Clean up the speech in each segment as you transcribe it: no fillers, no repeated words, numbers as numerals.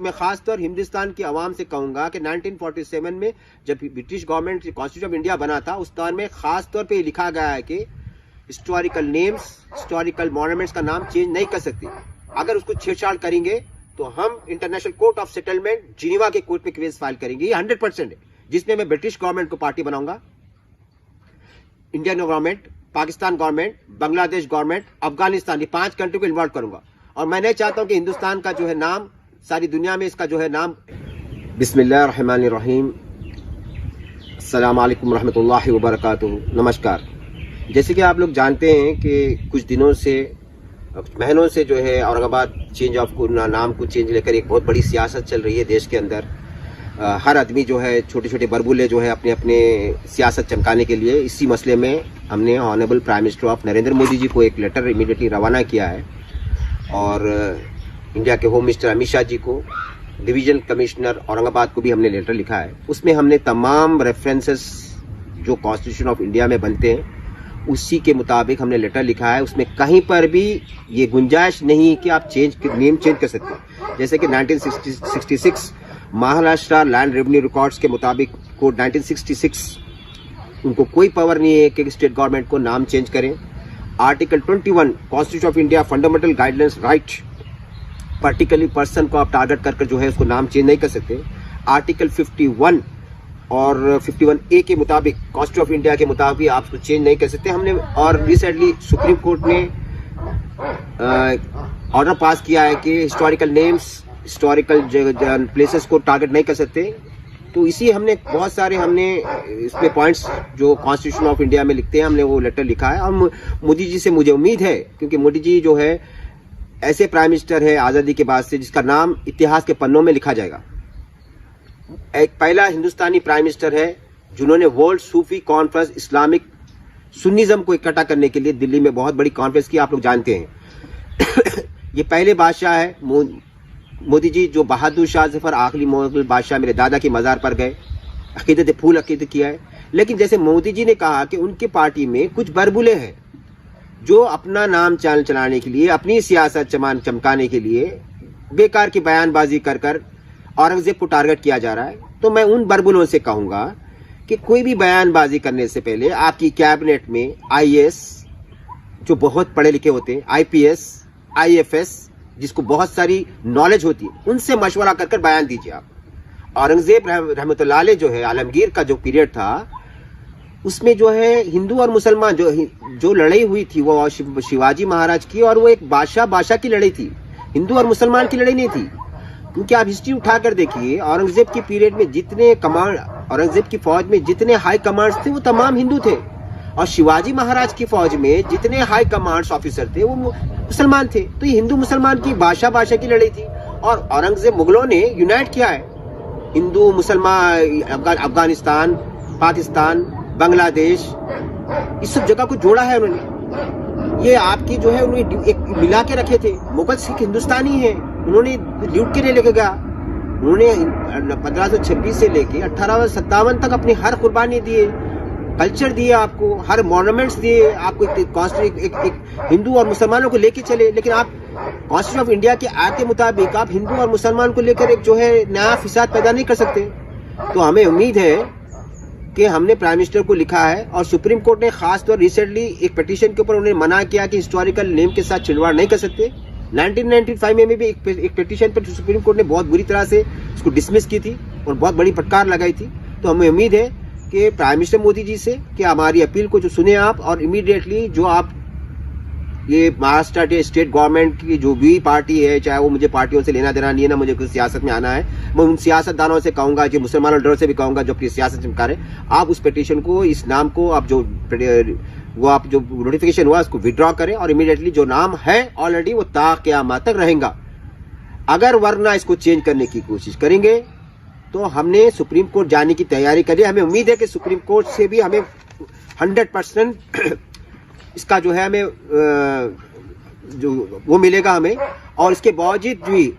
मैं खास तौर हिंदुस्तान की आवाम से कहूंगा कि 1947 में जब British government constitution of India बना था उस दौर में खास तौर पे लिखा गया है कि हिस्टोरिकल नेम्स, हिस्टोरिकल मॉन्यूमेंट्स का नाम चेंज नहीं कर सकते। अगर उसको छेड़छाड़ करेंगे तो हम international court of settlement Geneva के कोर्ट में केस फाइल करेंगे। ये 100% है, जिसमें मैं ब्रिटिश गवर्नमेंट को पार्टी बनाऊंगा, Indian government, Pakistan government, Bangladesh government, Afghanistan, ये 5 कंट्री को इन्वॉल्व करूंगा। और मैं नहीं चाहता हूं कि हिंदुस्तान का जो है नाम सारी दुनिया में इसका जो है नाम। बिस्मिल्लाहिर्रहमानिर्रहीम, अस्सलाम वालेकुम रहमतुल्लाहि व बरकातुहू। नमस्कार। जैसे कि आप लोग जानते हैं कि कुछ दिनों से, महीनों से जो है औरंगाबाद चेंज ऑफ नाम को चेंज लेकर एक बहुत बड़ी सियासत चल रही है देश के अंदर। हर आदमी जो है छोटे छोटे बरबुले जो है अपने अपने सियासत चमकाने के लिए, इसी मसले में हमने honourable prime minister of Narendra Modi ji को एक लेटर इमीडिएटली रवाना किया है और इंडिया के होम मिनिस्टर अमित शाह जी को, डिवीजन कमिश्नर औरंगाबाद को भी हमने लेटर लिखा है। उसमें हमने तमाम रेफरेंसेस जो कॉन्स्टिट्यूशन ऑफ इंडिया में बनते हैं उसी के मुताबिक हमने लेटर लिखा है। उसमें कहीं पर भी ये गुंजाइश नहीं कि आप नेम चेंज कर सकते हैं। जैसे कि 1966 महाराष्ट्र लैंड रेवेन्यू रिकॉर्ड्स के मुताबिक कोड 1966 उनको कोई पावर नहीं है कि स्टेट गवर्नमेंट को नाम चेंज करें। Article 21 constitution of India fundamental guidelines right, particularly person को आप टारगेट कर जो है उसको नाम चेंज नहीं कर सकते। आर्टिकल 51 और 51A के मुताबिक कॉन्स्टिट्यूशन ऑफ इंडिया के मुताबिक आप उसको चेंज नहीं कर सकते। हमने और रिसेंटली सुप्रीम कोर्ट ने ऑर्डर पास किया है कि हिस्टोरिकल नेम्स, हिस्टोरिकल प्लेसेस को टारगेट नहीं कर सकते। तो इसी हमने बहुत सारे इसमें पॉइंट्स जो कॉन्स्टिट्यूशन ऑफ इंडिया में लिखते हैं हमने वो लेटर लिखा है। और मोदी जी से मुझे उम्मीद है, क्योंकि मोदी जी जो है ऐसे प्राइम मिनिस्टर है आज़ादी के बाद से जिसका नाम इतिहास के पन्नों में लिखा जाएगा। एक पहला हिंदुस्तानी प्राइम मिनिस्टर है जिन्होंने वर्ल्ड सूफी कॉन्फ्रेंस इस्लामिक सुन्निज्म को इकट्ठा करने के लिए दिल्ली में बहुत बड़ी कॉन्फ्रेंस की, आप लोग जानते हैं। ये पहले बादशाह है मोदी जी जो बहादुर शाह जफर आखिरी मुगल बादशाह मेरे दादा की मज़ार पर गए, अकीदत फूल अकीदत किया है। लेकिन जैसे मोदी जी ने कहा कि उनके पार्टी में कुछ बरबुले हैं जो अपना नाम चलाने के लिए, अपनी सियासत चमकाने के लिए बेकार की बयानबाजी कर औरंगजेब को टारगेट किया जा रहा है। तो मैं उन बरबुलों से कहूंगा कि कोई भी बयानबाजी करने से पहले आपकी कैबिनेट में आईएएस जो बहुत पढ़े लिखे होते हैं, आईपीएस, आईएफएस जिसको बहुत सारी नॉलेज होती है, उनसे मशवरा कर बयान दीजिए आप। औरंगजेब रहमतुल्लाह अलैह जो है, आलमगीर का जो पीरियड था उसमें जो है हिंदू और मुसलमान जो लड़ाई हुई थी वो शिवाजी महाराज की, और वो एक बादशाह की लड़ाई थी, हिंदू और मुसलमान की लड़ाई नहीं थी। क्योंकि आप हिस्ट्री उठाकर देखिए, औरंगजेब की पीरियड में जितने औरंगजेब की फौज में जितने हाई कमांड्स थे वो तमाम हिंदू थे, और शिवाजी महाराज की फौज में जितने हाई कमांड्स ऑफिसर थे वो मुसलमान थे। तो ये हिंदू मुसलमान की बादशाह की लड़ाई थी। और औरंगजेब मुगलों ने यूनाइट किया है हिंदू मुसलमान, अफगानिस्तान, पाकिस्तान, बांग्लादेश, इस सब जगह को जोड़ा है उन्होंने। ये आपकी जो है उन्होंने एक मिला के रखे थे। मुगल सिख हिंदुस्तानी है, उन्होंने लूट के नहीं लेके गया। उन्होंने 1526 से लेके 1857 तक अपनी हर कुर्बानी दिए, कल्चर दिए आपको, हर मॉन्यूमेंट्स दिए आपको, एक हिंदू और मुसलमानों को लेके चले। लेकिन आप कॉन्स्टिट्यूशन ऑफ इंडिया के एक्ट के मुताबिक आप हिंदू और मुसलमान को लेकर एक जो है नया फिसाद पैदा नहीं कर सकते। तो हमें उम्मीद है कि हमने प्राइम मिनिस्टर को लिखा है, और सुप्रीम कोर्ट ने खास तौर रिसेंटली एक पिटीशन के ऊपर उन्हें मना किया कि हिस्टोरिकल नेम के साथ छिड़वाड़ नहीं कर सकते। 1995 में भी एक पिटीशन पर सुप्रीम कोर्ट ने बहुत बुरी तरह से उसको डिसमिस की थी और बहुत बड़ी फटकार लगाई थी। तो हमें उम्मीद है कि प्राइम मिनिस्टर मोदी जी से कि हमारी अपील को जो सुने आप, और इमीडिएटली जो आप ये महाराष्ट्र के स्टेट गवर्नमेंट की जो भी पार्टी है, चाहे वो, मुझे पार्टियों से लेना देना नहीं है ना, मुझे कुछ सियासत में आना है। मैं उन सियासतदानों से कहूंगा, जो मुसलमानों डर से भी कहूंगा जो अपनी सियासत चमका रहे, आप उस पिटीशन को, इस नाम को आप जो नोटिफिकेशन हुआ उसको विड्रॉ करें, और इमीडिएटली जो नाम है ऑलरेडी वो क़यामत तक रहेगा। अगर वरना इसको चेंज करने की कोशिश करेंगे तो हमने सुप्रीम कोर्ट जाने की तैयारी करी। हमें उम्मीद है कि सुप्रीम कोर्ट से भी हमें 100% इसका जो है हमें जो वो मिलेगा हमें। और इसके बावजूद भी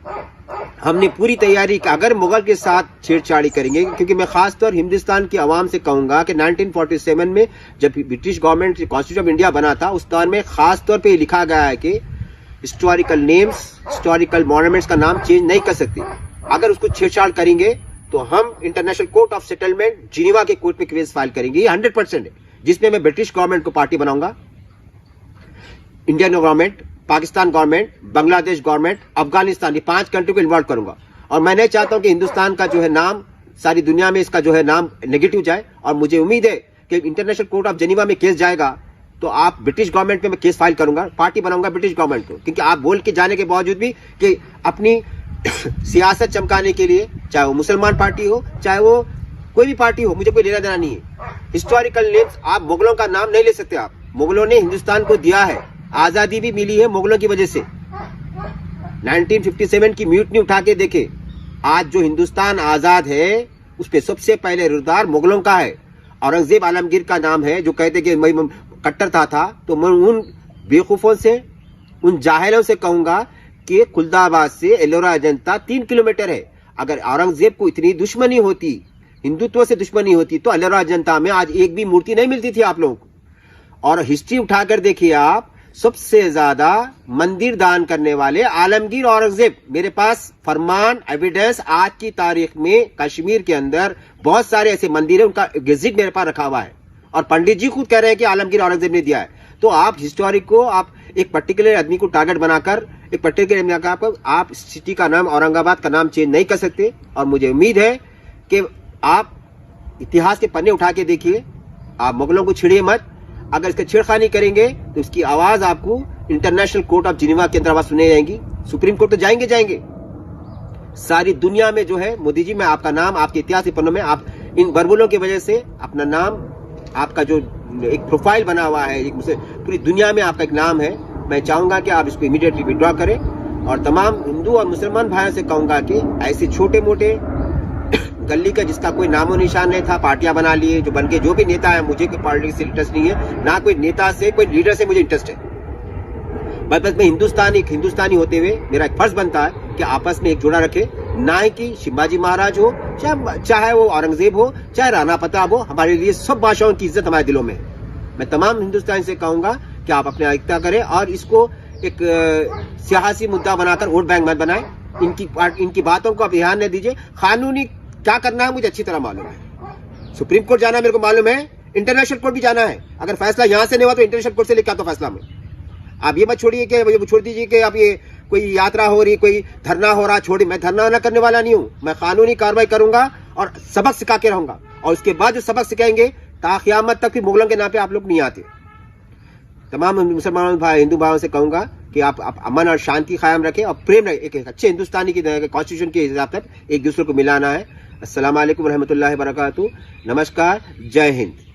हमने पूरी तैयारी की, अगर मुगल के साथ छेड़छाड़ी करेंगे, क्योंकि मैं खास तौर हिंदुस्तान की आवाम से कहूंगा कि 1947 में जब British government constitution of India बना था उस दौर में खास तौर पे लिखा गया है कि हिस्टोरिकल नेम्स, हिस्टोरिकल मॉन्यूमेंट्स का नाम चेंज नहीं कर सकते। अगर उसको छेड़छाड़ करेंगे तो हम international court of settlement Geneva के कोर्ट में केस फाइल करेंगे। ये 100% है, जिसमें मैं ब्रिटिश गवर्नमेंट को पार्टी बनाऊंगा, Indian government, Pakistan government, Bangladesh government, Afghanistan, ये 5 कंट्री को इन्वॉल्व करूंगा। और मैं नहीं चाहता हूं कि हिंदुस्तान का जो है नाम सारी दुनिया में इसका जो है नाम नेगेटिव जाए। और मुझे उम्मीद है कि इंटरनेशनल कोर्ट ऑफ जिनीवा में केस जाएगा तो आप ब्रिटिश गवर्नमेंट पे मैं केस फाइल करूंगा, पार्टी बनाऊंगा ब्रिटिश गवर्नमेंट को। क्योंकि आप बोल के जाने के बावजूद भी कि अपनी सियासत चमकाने के लिए, चाहे वो मुसलमान पार्टी हो, चाहे वो कोई भी पार्टी हो, मुझे कोई लेना देना नहीं है। हिस्टोरिकल नेम्स, आप मुगलों का नाम नहीं ले सकते। आप मुगलों ने हिंदुस्तान को दिया है, आजादी भी मिली है मुगलों की वजह से। 1957 की म्यूटनी उठा के देखे, आज जो हिंदुस्तान आजाद है उस पे सबसे पहले रुजगार मुगलों का है। औरंगजेब आलमगीर का नाम है जो कहते कि मैं कट्टरता था। तो मैं उन बेवकूफों से, उन जाहिलों से कहूंगा कि खुलदाबाद से एलोरा अजंता 3 किलोमीटर है। अगर औरंगजेब को इतनी दुश्मनी होती, हिंदुत्व से दुश्मनी होती, तो एलोरा अजंता में आज एक भी मूर्ति नहीं मिलती थी आप लोगों को। और हिस्ट्री उठाकर देखिए आप, सबसे ज्यादा मंदिर दान करने वाले आलमगीर औरंगजेब। मेरे पास फरमान, एविडेंस आज की तारीख में कश्मीर के अंदर बहुत सारे ऐसे मंदिर है, उनका गेजेट मेरे पास रखा हुआ है। और पंडित जी खुद कह रहे हैं कि आलमगीर औरंगजेब ने दिया है। तो आप हिस्टोरिक को, आप एक पर्टिकुलर आदमी को टारगेट बनाकर, एक पर्टिकुलर आप सिटी का नाम, औरंगाबाद का नाम चेंज नहीं कर सकते। और मुझे उम्मीद है कि आप इतिहास के पन्ने उठा के देखिए, आप मुगलों को छिड़िए मत। अगर इसका छेड़खानी करेंगे तो इसकी आवाज आपको इंटरनेशनल कोर्ट ऑफ जिनीवा के अंदर आवाज सुनाई जाएगी। सुप्रीम कोर्ट तो जाएंगे। सारी दुनिया में जो है, मोदी जी, मैं आपका नाम आपके इतिहास के पन्नों में, आप इन बरबुलों की वजह से अपना नाम, आपका जो एक प्रोफाइल बना हुआ है, एक पूरी दुनिया में आपका एक नाम है। मैं चाहूंगा कि आप इसको इमीडिएटली विड्रॉ करें। और तमाम हिंदू और मुसलमान भाइयों से कहूंगा कि ऐसे छोटे मोटे गली का जिसका कोई नामो निशान नहीं था, पार्टियां बना लिए, जो बन के जो भी नेता है, मुझे कोई पॉलिटिक्स से इंटरेस्ट नहीं है, ना कोई नेता से, कोई लीडर से मुझे इंटरेस्ट है। बस मैं हिंदुस्तानी होते हुए मेरा एक फर्ज बनता है कि आपस में एक जोड़ा रखे, ना ही कि शिवाजी महाराज हो, चाहे वो औरंगजेब हो, चाहे राणा प्रताप हो। हमारे लिए सब भाषाओं की इज्जत हमारे दिलों में है। मैं तमाम हिंदुस्तानी से कहूंगा कि आप अपने एकता करें और इसको एक सियासी मुद्दा बनाकर वोट बैंक मत बनाएं। इनकी बातों को आप ध्यान न दीजिए। कानूनी क्या करना है मुझे अच्छी तरह मालूम है। सुप्रीम कोर्ट जाना है मेरे को मालूम है, इंटरनेशनल कोर्ट भी जाना है। अगर फैसला यहां से नहीं हुआ तो इंटरनेशनल कोर्ट से लेकर आता फैसला में। आप ये मत छोड़िए कि छोड़ दीजिए कि आप ये कोई यात्रा हो रही, कोई धरना हो रहा, छोड़िए। मैं धरना ना करने वाला नहीं हूं। मैं कानूनी कार्रवाई करूंगा और सबक सिखा के रहूंगा। और उसके बाद जो सबक सिखाएंगे, ताक़यामत तक भी मुगलों के नाम पे आप लोग नहीं आते। तमाम मुसलमान भाई, हिंदू भाइयों से कहूंगा कि आप अमन और शांति कायम रखें और प्रेम रखें। एक अच्छे हिंदुस्तानी की कॉन्स्टिट्यूशन के हिसाब तक एक दूसरे को मिलाना है। अस्सलाम वालेकुम रहमतुल्लाहि व बरकातहू। नमस्कार, जय हिंद।